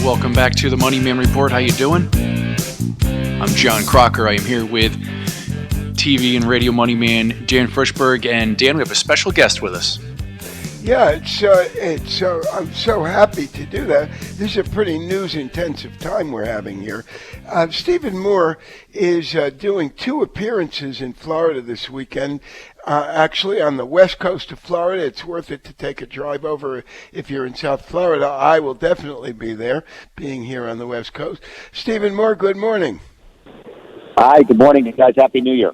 Welcome back to the MoneyMan Report. How you doing? I'm John Crocker. I am here with TV and radio money man Dan Frischberg. And Dan, we have a special guest with us. Yeah, I'm so happy to do that. This is a pretty news-intensive time we're having here. Stephen Moore is doing 2 appearances in Florida this weekend. Actually, on the west coast of Florida. It's worth it to take a drive over if you're in South Florida. I will definitely be there, being here on the west coast. Stephen Moore, good morning. Hi, good morning, you guys. Happy New Year.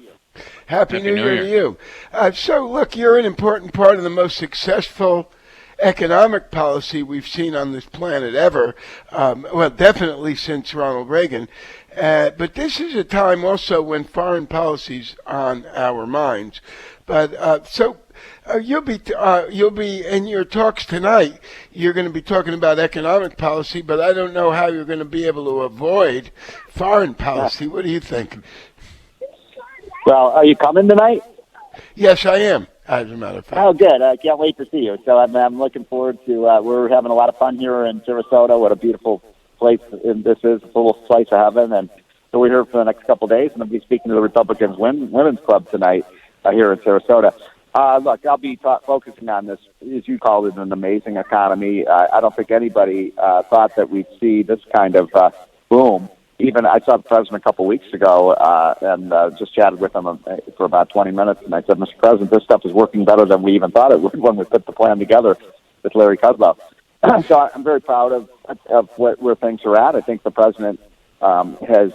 Happy New Year to you. So, look, you're an important part of the most successful economic policy we've seen on this planet ever. Well, definitely since Ronald Reagan. But this is a time also when foreign policy's on our minds. But you'll be in your talks tonight. You're going to be talking about economic policy, but I don't know how you're going to be able to avoid foreign policy. What do you think? Well, are you coming tonight? Yes, I am, as a matter of fact. Oh, good. I can't wait to see you. So I'm looking forward to, we're having a lot of fun here in Sarasota. What a beautiful place this is, a little slice of heaven. And so we're here for the next couple of days, and I'll be speaking to the Republicans Women's Club tonight here in Sarasota. Look, I'll be focusing on this, as you called it, an amazing economy. I don't think anybody thought that we'd see this kind of boom. Even I saw the president a couple of weeks ago and just chatted with him for about 20 minutes, and I said, Mr. President, this stuff is working better than we even thought it would when we put the plan together with Larry Kudlow. So I'm very proud of where things are at. I think the president has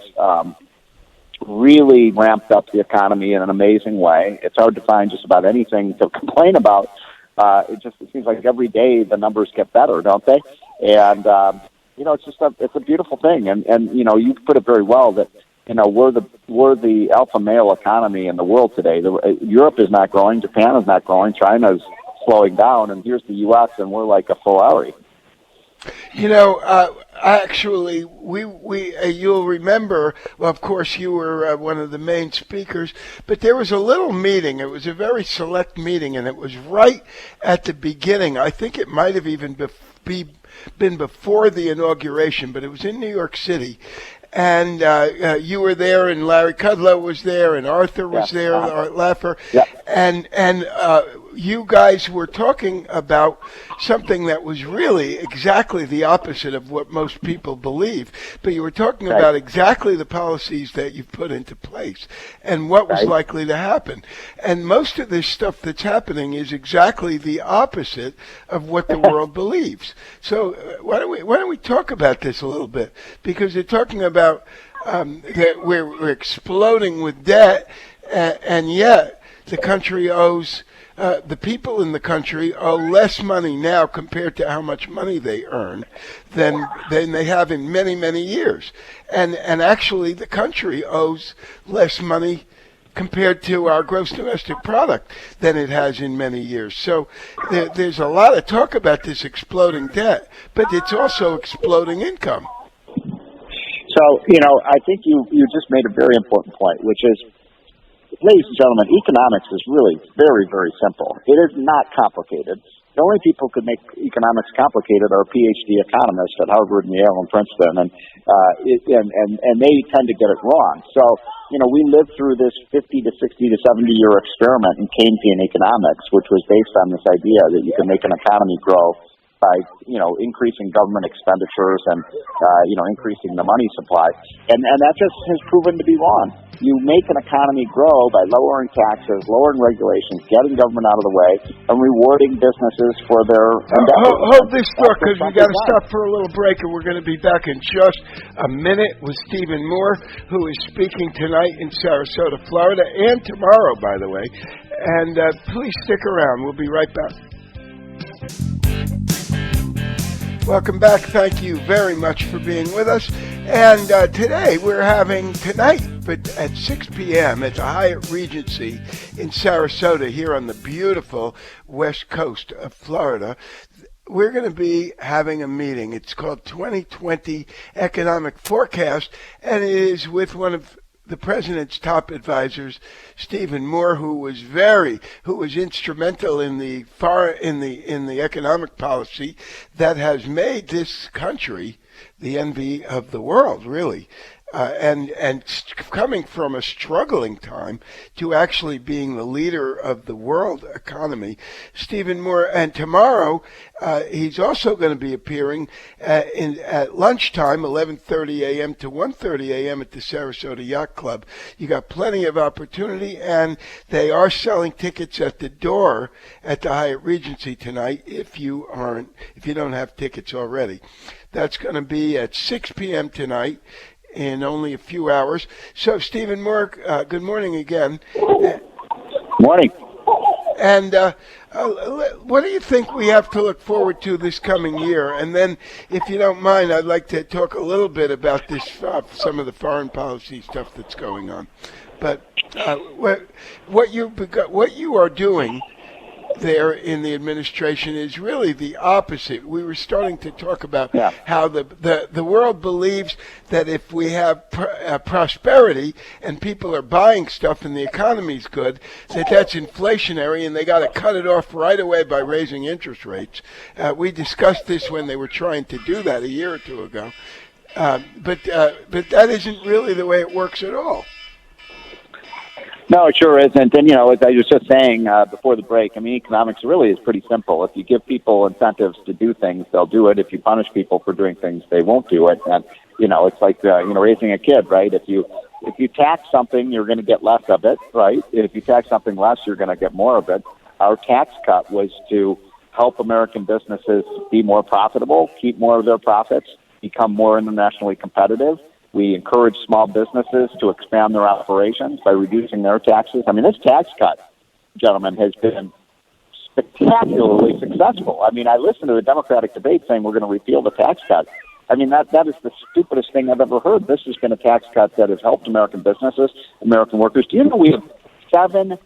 really ramped up the economy in an amazing way. It's hard to find just about anything to complain about. It seems like every day the numbers get better, don't they? And it's a beautiful thing. And you put it very well that, we're the alpha male economy in the world today. Europe is not growing. Japan is not growing. China's slowing down. And here's the U.S. and we're like a Ferrari. Actually, you'll remember, well, of course, you were one of the main speakers, but there was a little meeting. It was a very select meeting, and it was right at the beginning. I think it might have even been before the inauguration, but it was in New York City. And you were there, and Larry Kudlow was there, and Arthur was there, Art Laffer. Yeah. And you guys were talking about something that was really exactly the opposite of what most people believe. But you were talking about exactly the policies that you've put into place and what was likely to happen. And most of this stuff that's happening is exactly the opposite of what the world believes. So why don't we talk about this a little bit? Because they're talking about that we're exploding with debt, and yet the country owes. The people in the country owe less money now compared to how much money they earn than they have in many, many years. And actually the country owes less money compared to our gross domestic product than it has in many years. So there's a lot of talk about this exploding debt, but it's also exploding income. So, I think you just made a very important point, which is, ladies and gentlemen, economics is really very, very simple. It is not complicated. The only people who could make economics complicated are PhD economists at Harvard and Yale and Princeton, and they tend to get it wrong. So, we lived through this 50 to 60 to 70 year experiment in Keynesian economics, which was based on this idea that you can make an economy grow by, increasing government expenditures and, increasing the money supply. And that just has proven to be wrong. You make an economy grow by lowering taxes, lowering regulations, getting government out of the way, and rewarding businesses for their endeavors. Hold this thought, because we got to stop for a little break, and we're going to be back in just a minute with Stephen Moore, who is speaking tonight in Sarasota, Florida, and tomorrow, by the way. And please stick around. We'll be right back. Welcome back. Thank you very much for being with us. And today we're having but at 6 p.m. at the Hyatt Regency in Sarasota here on the beautiful west coast of Florida. We're going to be having a meeting. It's called 2020 Economic Forecast, and it is with one of the president's top advisors, Stephen Moore, who was instrumental in the economic policy that has made this country the envy of the world, really. And coming from a struggling time to actually being the leader of the world economy, Stephen Moore. And tomorrow, he's also going to be appearing at lunchtime, 11:30 a.m. to 1:30 a.m. at the Sarasota Yacht Club. You got plenty of opportunity, and they are selling tickets at the door at the Hyatt Regency tonight. If you don't have tickets already, that's going to be at 6 p.m. tonight, in only a few hours. So, Stephen Moore, good morning again. Morning. And what do you think we have to look forward to this coming year? And then, if you don't mind, I'd like to talk a little bit about this, some of the foreign policy stuff that's going on. But what you are doing there in the administration is really the opposite. We were starting to talk about how the world believes that if we have prosperity and people are buying stuff and the economy's good, that's inflationary and they got to cut it off right away by raising interest rates. We discussed this when they were trying to do that a year or two ago. But that isn't really the way it works at all. No, it sure isn't. And, as I was just saying before the break, economics really is pretty simple. If you give people incentives to do things, they'll do it. If you punish people for doing things, they won't do it. And, it's like, raising a kid, right? If you tax something, you're going to get less of it, right? If you tax something less, you're going to get more of it. Our tax cut was to help American businesses be more profitable, keep more of their profits, become more internationally competitive. We encourage small businesses to expand their operations by reducing their taxes. This tax cut, gentlemen, has been spectacularly successful. I listened to the Democratic debate saying we're going to repeal the tax cut. That is the stupidest thing I've ever heard. This has been a tax cut that has helped American businesses, American workers. Do you know we have 7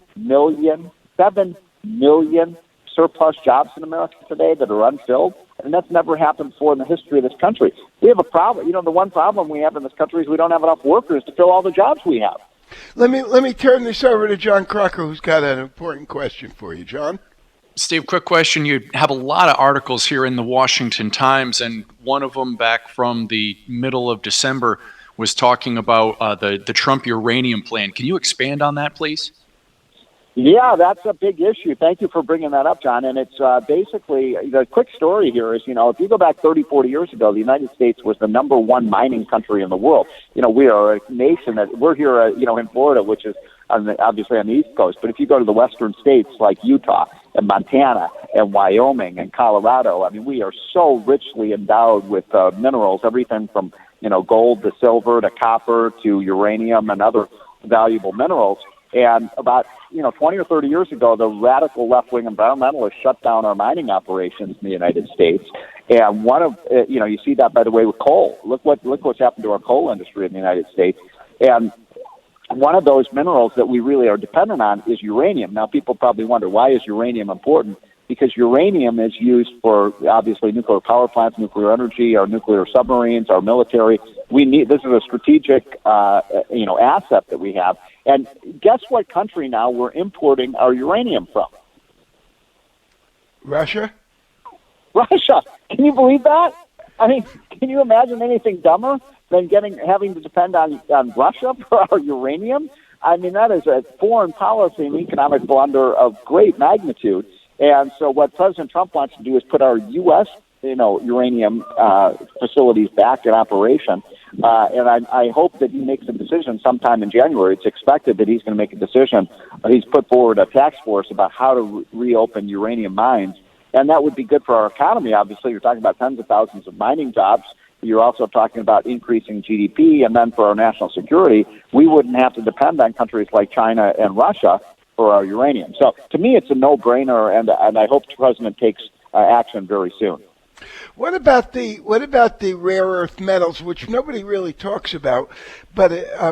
million surplus jobs in America today that are unfilled? And that's never happened before in the history of this country. We have a problem. The one problem we have in this country is we don't have enough workers to fill all the jobs we have. Let me turn this over to John Crocker, who's got an important question for you. John? Steve, quick question. You have a lot of articles here in the Washington Times, and one of them back from the middle of December was talking about the Trump uranium plan. Can you expand on that, please? Yeah, that's a big issue. Thank you for bringing that up, John. And it's basically, the quick story here is, if you go back 30, 40 years ago, the United States was the number one mining country in the world. We are a nation that, we're here, in Florida, which is obviously on the East Coast. But if you go to the western states like Utah and Montana and Wyoming and Colorado, we are so richly endowed with minerals, everything from, gold to silver to copper to uranium and other valuable minerals. And about 20 or 30 years ago, the radical left-wing environmentalists shut down our mining operations in the United States. And one of you see that, by the way, with coal. Look what's happened to our coal industry in the United States. And one of those minerals that we really are dependent on is uranium. Now, people probably wonder, why is uranium important? Because uranium is used for, obviously, nuclear power plants, nuclear energy, our nuclear submarines, our military. This is a strategic, asset that we have. And guess what country now we're importing our uranium from? Russia? Russia. Can you believe that? Can you imagine anything dumber than having to depend on Russia for our uranium? That is a foreign policy and economic blunder of great magnitude. And so what President Trump wants to do is put our U.S. uranium facilities back in operation. And I hope that he makes a decision sometime in January. It's expected that he's going to make a decision. He's put forward a task force about how to reopen uranium mines. And that would be good for our economy. Obviously, you're talking about tens of thousands of mining jobs. You're also talking about increasing GDP. And then for our national security, we wouldn't have to depend on countries like China and Russia for our uranium. So to me, it's a no-brainer, and I hope the president takes action very soon. What about the rare earth metals, which nobody really talks about? But a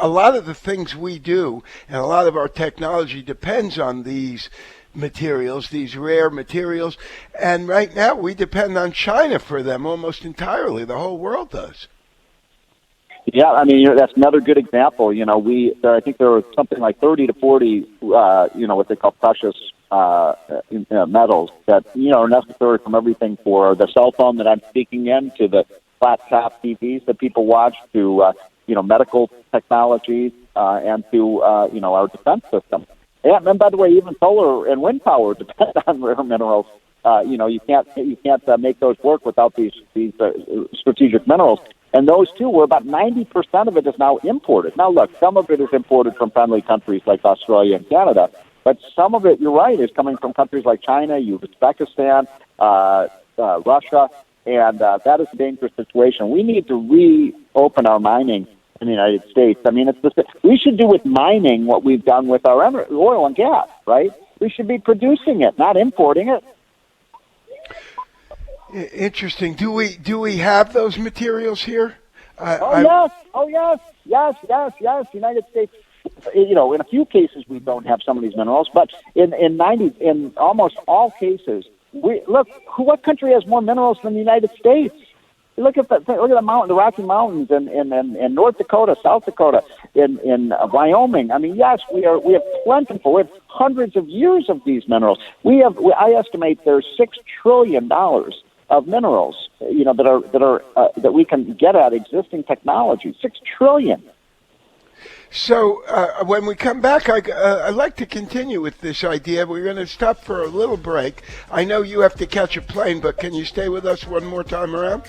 lot of the things we do and a lot of our technology depends on these materials, these rare materials. And right now we depend on China for them almost entirely. The whole world does. Yeah, that's another good example. I think there were something like 30 to 40, what they call precious metals that are necessary from everything for the cell phone that I'm speaking in to the flat-top TVs that people watch to medical technologies and to our defense system. And by the way, even solar and wind power depend on rare minerals. You can't make those work without these strategic minerals. And those too, were about 90% of it is now imported. Now, look, some of it is imported from friendly countries like Australia and Canada, but some of it, you're right, is coming from countries like China, Uzbekistan, Russia, and that is a dangerous situation. We need to reopen our mining in the United States. I mean, we should do with mining what we've done with our oil and gas, right? We should be producing it, not importing it. Interesting. Do we have those materials here? Yes. United States. In a few cases we don't have some of these minerals, but in almost all cases, what country has more minerals than the United States? Look at the Rocky Mountains in North Dakota, South Dakota, in Wyoming. I mean, yes, we have plentiful. We have hundreds of years of these minerals. I estimate there's $6 trillion of minerals, that we can get at existing technology. $6 trillion. So when we come back, I'd like to continue with this idea. We're going to stop for a little break. I know you have to catch a plane, but can you stay with us one more time around?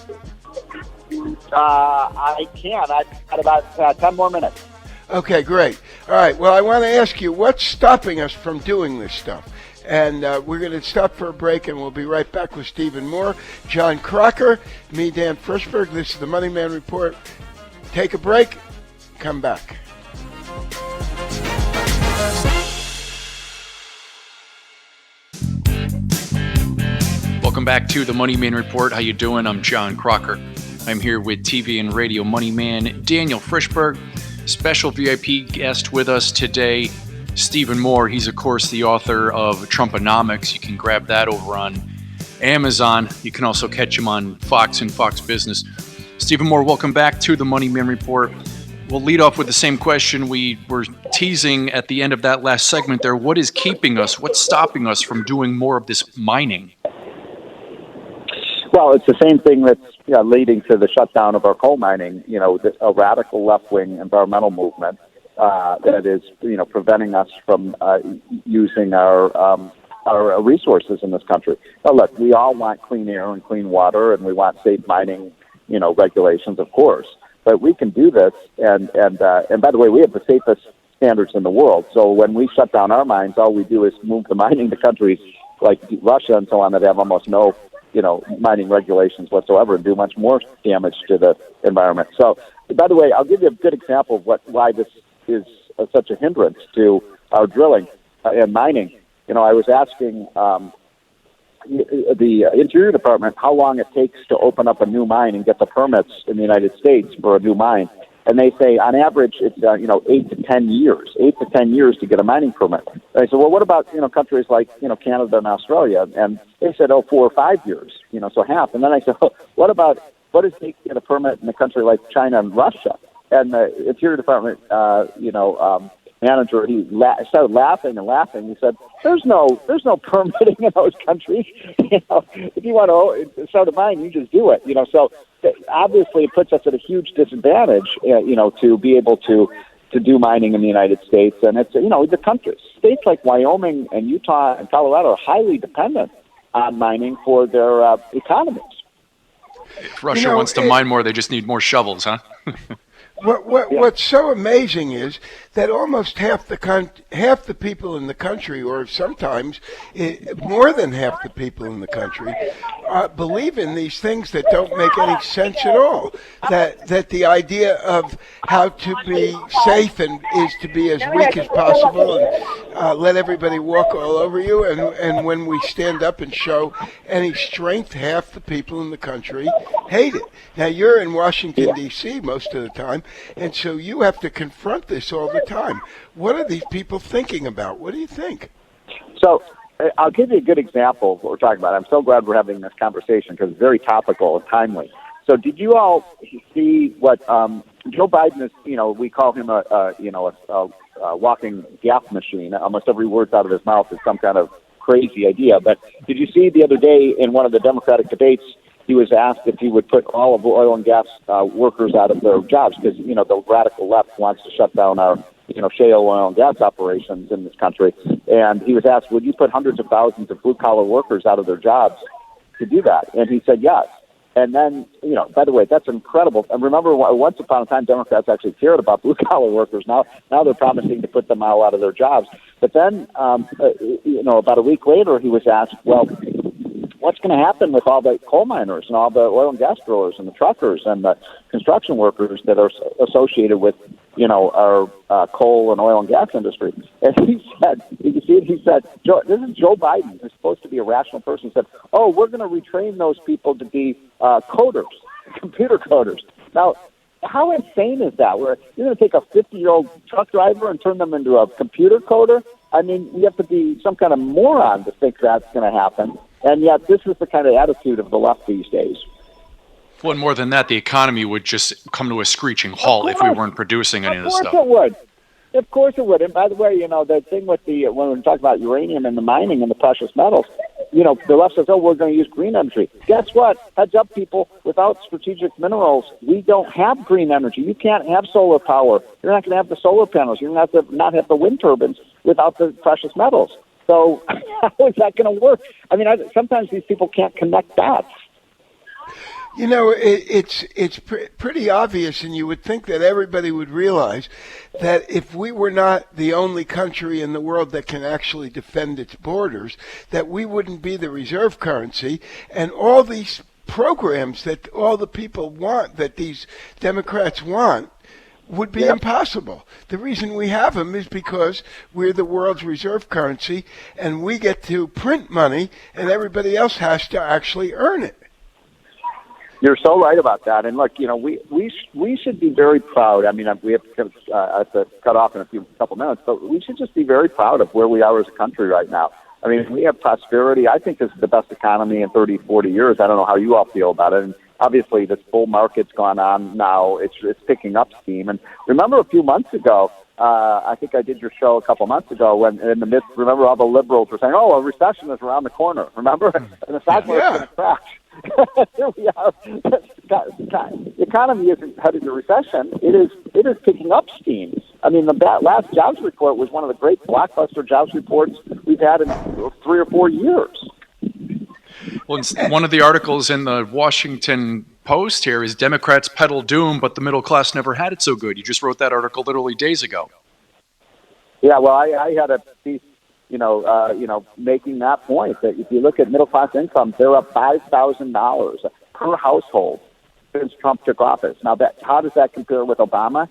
I can. I've got about 10 more minutes. Okay, great. All right. Well, I want to ask you, what's stopping us from doing this stuff? And we're going to stop for a break, and we'll be right back with Stephen Moore, John Crocker, me, Dan Frischberg. This is the Money Man Report. Take a break. Come back. Welcome back to the Money Man Report. How you doing? I'm John Crocker. I'm here with TV and radio money man Daniel Frischberg. Special VIP guest with us today, Stephen Moore. He's, of course, the author of Trumponomics. You can grab that over on Amazon. You can also catch him on Fox and Fox Business. Stephen Moore, welcome back to the Money Man Report. We'll lead off with the same question we were teasing at the end of that last segment there. What is keeping us, what's stopping us from doing more of this mining? Well, it's the same thing that's leading to the shutdown of our coal mining, a radical left-wing environmental movement that is, preventing us from using our resources in this country. Now, look, we all want clean air and clean water, and we want safe mining, regulations, of course. But we can do this, and by the way, we have the safest standards in the world. So when we shut down our mines, all we do is move the mining to countries like Russia and so on that have almost no mining regulations whatsoever and do much more damage to the environment. So, by the way, I'll give you a good example of why this is such a hindrance to our drilling and mining. I was asking the Interior Department how long it takes to open up a new mine and get the permits in the United States for a new mine. And they say, on average, it's 8 to 10 years to get a mining permit. And I said, well, what about countries like Canada and Australia? And they said, 4 or 5 years, so half. And then I said, what does it take to get a permit in a country like China and Russia? And the Interior Department, manager, he started laughing. He said, "There's no permitting in those countries. If you want to start a mine, you just do it. So obviously, it puts us at a huge disadvantage. To be able to do mining in the United States, and it's the countries, states like Wyoming and Utah and Colorado are highly dependent on mining for their economies. If Russia wants to mine more, they just need more shovels, huh? What's so amazing is that almost half the people in the country, or sometimes more than half the people in the country, believe in these things that don't make any sense at all. That the idea of how to be safe is to be as weak as possible and let everybody walk all over you. And when we stand up and show any strength, half the people in the country hate it. Now, you're in Washington, D.C. most of the time, and so you have to confront this all the time. What are these people thinking about? What do you think? So I'll give you a good example of what we're talking about. I'm so glad we're having this conversation because it's very topical and timely. So did you all see what Joe Biden is, we call him a walking gaffe machine. Almost every word out of his mouth is some kind of crazy idea. But did you see the other day in one of the Democratic debates, he was asked if he would put all of oil and gas workers out of their jobs because, the radical left wants to shut down our, shale oil and gas operations in this country. And he was asked, would you put hundreds of thousands of blue-collar workers out of their jobs to do that? And he said yes. And then, by the way, that's incredible. And remember, once upon a time, Democrats actually cared about blue-collar workers. Now they're promising to put them all out of their jobs. But then, about a week later, he was asked, well, what's going to happen with all the coal miners and all the oil and gas drillers and the truckers and the construction workers that are associated with, our coal and oil and gas industry? And he said, he said, this is Joe Biden, who's supposed to be a rational person, said, oh, we're going to retrain those people to be coders, computer coders. Now, how insane is that? Where you're going to take a 50-year-old truck driver and turn them into a computer coder? I mean, you have to be some kind of moron to think that's going to happen. And yet this is the kind of attitude of the left these days. Well, and more than that, the economy would just come to a screeching halt if we weren't producing any of this stuff. Of course it would. Of course it would. And by the way, the thing with when we talk about uranium and the mining and the precious metals, the left says, oh, we're going to use green energy. Guess what? Heads up, people. Without strategic minerals, we don't have green energy. You can't have solar power. You're not going to have the solar panels. You're going to have to not have the wind turbines without the precious metals. So how is that going to work? I mean, sometimes these people can't connect dots. It's pretty obvious, and you would think that everybody would realize that if we were not the only country in the world that can actually defend its borders, that we wouldn't be the reserve currency, and all these programs that all the people want, that these Democrats want, would be impossible. The reason we have them is because we're the world's reserve currency, and we get to print money, and everybody else has to actually earn it. You're so right about that. And look, we should be very proud. I mean, we have to cut off in a couple minutes, but we should just be very proud of where we are as a country right now. I mean, we have prosperity. I think this is the best economy in 30, 40 years. I don't know how you all feel about it. And obviously, this bull market's gone on now. It's picking up steam. And remember a few months ago, I think I did your show a couple months ago when in the midst, remember all the liberals were saying, oh, a recession is around the corner, remember? And the stock market's going to crash. Here we are. The economy isn't headed to recession. It is picking up steam. I mean, the last jobs report was one of the great blockbuster jobs reports we've had in 3 or 4 years. Well, one of the articles in the Washington Post here is Democrats peddle doom, but the middle class never had it so good. You just wrote that article literally days ago. Yeah, well, I had a piece, making that point that if you look at middle class incomes, they're up $5,000 per household since Trump took office. Now, how does that compare with Obama?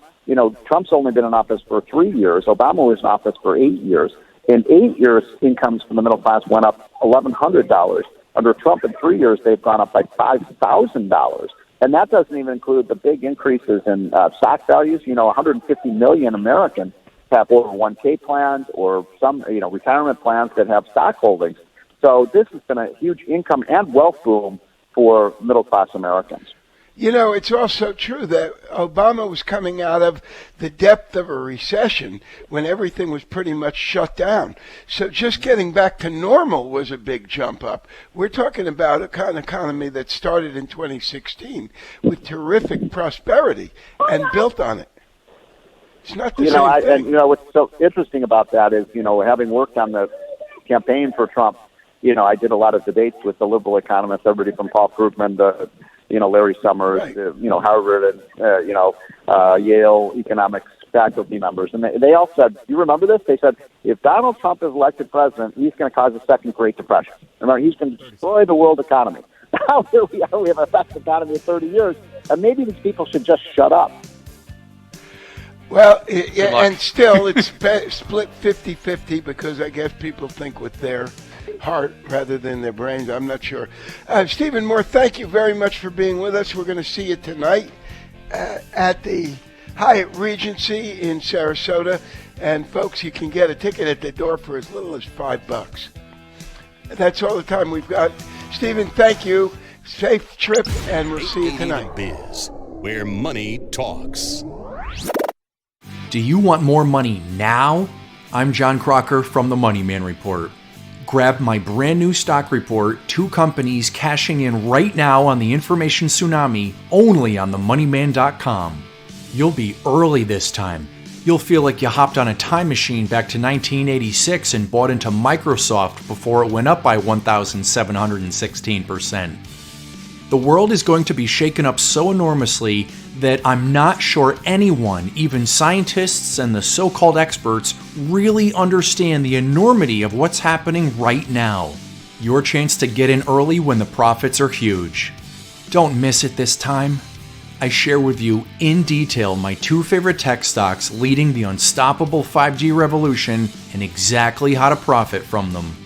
Trump's only been in office for 3 years. Obama was in office for 8 years. In 8 years, incomes from the middle class went up $1,100. Under Trump, in 3 years, they've gone up by $5,000. And that doesn't even include the big increases in stock values. 150 million Americans have 401k plans or some, retirement plans that have stock holdings. So this has been a huge income and wealth boom for middle-class Americans. It's also true that Obama was coming out of the depth of a recession when everything was pretty much shut down. So just getting back to normal was a big jump up. We're talking about a kind of economy that started in 2016 with terrific prosperity and built on it. It's not the same thing. And, what's so interesting about that is, having worked on the campaign for Trump, I did a lot of debates with the liberal economists, everybody from Paul Krugman to Larry Summers, right. Harvard and, Yale economics faculty members. And they all said, you remember this? They said, if Donald Trump is elected president, he's going to cause a second Great Depression. Remember, he's going to destroy the world economy. Now here we are, we have a fast economy of 30 years, and maybe these people should just shut up. Well, and still it's split 50-50 because I guess people think with their heart rather than their brains. I'm not sure. Stephen Moore, thank you very much for being with us. We're going to see you tonight at the Hyatt Regency in Sarasota. And folks, you can get a ticket at the door for as little as $5. That's all the time we've got. Stephen, thank you. Safe trip, and we'll see you tonight. Biz, where money talks. Do you want more money now? I'm John Crocker from the MoneyMan Report. Grab my brand new stock report, 2 companies cashing in right now on the information tsunami, only on the MoneyMan.com. You'll be early this time. You'll feel like you hopped on a time machine back to 1986 and bought into Microsoft before it went up by 1,716%. The world is going to be shaken up so enormously that I'm not sure anyone, even scientists and the so-called experts, really understand the enormity of what's happening right now. Your chance to get in early when the profits are huge. Don't miss it this time. I share with you in detail my 2 favorite tech stocks leading the unstoppable 5G revolution and exactly how to profit from them.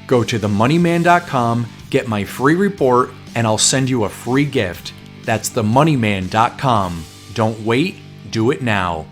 Go to themoneyman.com, get my free report, and I'll send you a free gift. That's themoneyman.com. Don't wait, do it now.